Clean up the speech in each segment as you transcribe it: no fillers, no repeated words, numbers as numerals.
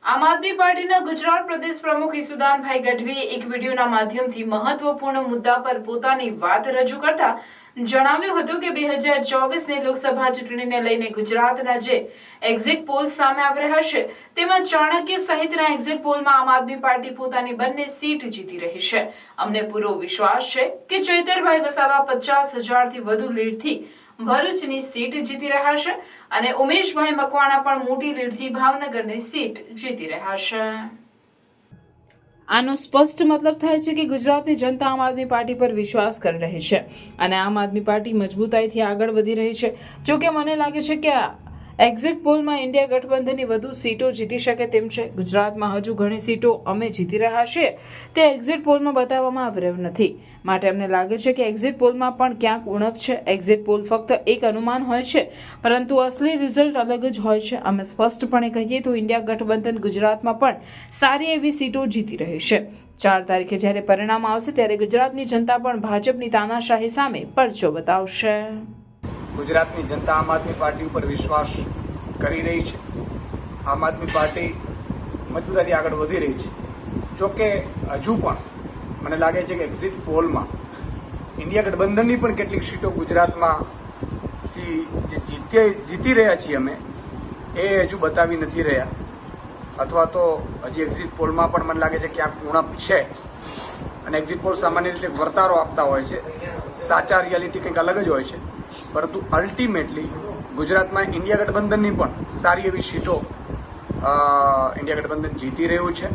આમ આદમી પાર્ટીના ગુજરાત પ્રદેશ પ્રમુખ ઈસુદાનભાઈ ગઢવીએ એક વિડીયોના માધ્યમથી મહત્વપૂર્ણ મુદ્દા પર પોતાની વાત રજૂ કરતા જણાવ્યું હતું કે 2024ની લોકસભા ચૂંટણીને લઈને ગુજરાતના જે એક્ઝિટ પોલ સામે આવી રહ્યા છે તેમાં ચાણક્ય સહિતના એક્ઝિટ પોલમાં આમ આદમી પાર્ટી પોતાની બંને સીટ જીતી રહી છે. અમને પૂરો વિશ્વાસ છે કે ચૈતરભાઈ વસાવા 50,000થી વધુ લીડથી ભરૂચની સીટ જીતી રહ્યા છે અને ઉમેશભાઈ મકવાણા પણ મોટી લીડથી ભાવનગરની સીટ જીતી રહ્યા છે. આનો સ્પષ્ટ મતલબ થાય છે કે ગુજરાતની જનતા આમ આદમી પાર્ટી પર વિશ્વાસ કરી રહી છે અને આમ આદમી પાર્ટી મજબૂતાઈથી આગળ વધી રહી છે. જો કે મને લાગે છે કે એક્ઝિટ પોલમાં ઇન્ડિયા ગઠબંધનની વધુ સીટો જીતી શકે તેમ છે. ગુજરાતમાં હજુ ઘણી સીટો અમે જીતી રહ્યા છીએ તે એક્ઝિટ પોલમાં બતાવવામાં આવી રહ્યું નથી, માટે અમને લાગે છે કે એક્ઝિટ પોલમાં પણ ક્યાંક ઉણપ છે. એક્ઝિટ પોલ ફક્ત એક અનુમાન હોય છે, પરંતુ અસલી રિઝલ્ટ અલગ જ હોય છે. અમે સ્પષ્ટપણે કહીએ તો ઇન્ડિયા ગઠબંધન ગુજરાતમાં પણ સારી એવી સીટો જીતી રહી છે. 4 તારીખે જ્યારે પરિણામ આવશે ત્યારે ગુજરાતની જનતા પણ ભાજપની તાનાશાહી સામે પરચો બતાવશે. ગુજરાતની જનતા આમ આદમી પાર્ટી ઉપર વિશ્વાસ કરી રહી છે. આમ આદમી પાર્ટી મજબૂતાઈથી આગળ વધી રહી છે. જોકે હજુ પણ મને લાગે છે કે એક્ઝિટ પોલમાં ઇન્ડિયા ગઠબંધનની પણ કેટલીક સીટો ગુજરાતમાંથી જે જીતી રહ્યા છીએ અમે એ હજુ બતાવી નથી રહ્યા, અથવા તો હજી એક્ઝિટ પોલમાં પણ મને લાગે છે ક્યાંક ઉણપ છે. અને એક્ઝિટ પોલ સામાન્ય રીતે વર્તારો આપતા હોય છે, સાચા રિયાલિટી કંઈક અલગ જ હોય છે. પરંતુ અલ્ટિમેટલી ગુજરાતમાં ઇન્ડિયા ગઠબંધનની પણ સારી એવી સીટો ઇન્ડિયા ગઠબંધન જીતી રહ્યું છે.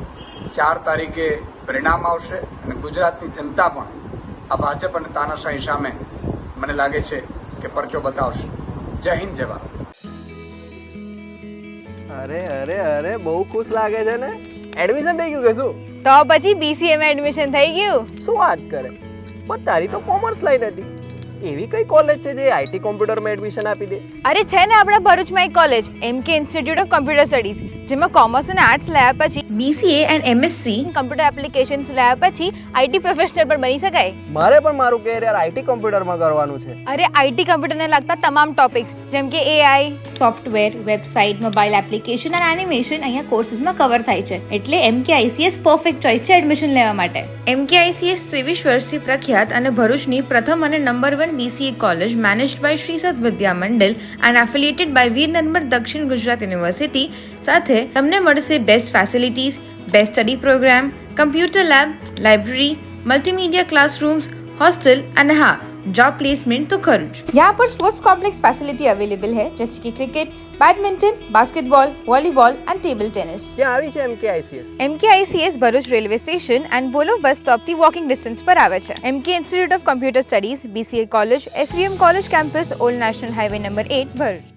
4 તારીખે પરિણામ આવશે અને ગુજરાતની જનતા પણ આ ભાજપ અને તાનાશાહી સામે મને લાગે છે કે પરચો બતાવશે. જય હિન્દ, જય ભારત. અરે અરે અરે બહુ ખુશ લાગે છે ને. એડમિશન થઈ ગયું કે શું? તો પછી BCA માં એડમિશન થઈ ગયું. શું વાત કરે? પણ તારી તો કોમર્સ લાઈન હતી. એવી કઈ કોલેજ છે જે આઈટી કોમ્પ્યુટરમાં એડમિશન આપી દે? અરે છે ને આપણા ભરૂચમાં એક college MK institute of computer studies, જેમાં કોમર્સ અને આર્ટ્સ લાયા પછી BCA and MSc computer applications લાયા પછી IT પ્રોફેશનલ પણ બની શકાય. મારે પણ મારું કેરિયર આઈટી કોમ્પ્યુટરમાં કરવાનું છે. અરે IT કમ્પ્યુટરને લગતા તમામ ટોપિક્સ જેમ કે AI, software, website, mobile application અને એનિમેશન અહીંયા કોર્સીસમાં કવર થાય છે. એટલે MK ICS પરફેક્ટ ચોઇસ છે એડમિશન લેવા માટે. MK ICS 23 વર્ષથી પ્રખ્યાત અને ભરૂચની પ્રથમ અને number 1 BCA college managed by Sri Sat Vidya Mandal and affiliated by Veer Narmad Dakshin Gujarat university સાથે તમને મળશે best facilities, best study program, computer lab, library, multimedia classrooms, hostel અને હા जॉब प्लेसमेंट तो खर्च. यहाँ पर स्पोर्ट्स कॉम्प्लेक्स फैसिलिटी अवेलेबल है जैसे कि cricket, badminton, basketball, volleyball and table tennis. ત્યાં આવી છે MK ICS. MK ICS Bharuch railway station and બોલો બસ સ્ટોપથી વોકિંગ ડિસ્ટન્સ પર આવે છે. MK institute of computer studies, BCA college, SVM college campus, old national highway number 8 Bharuch.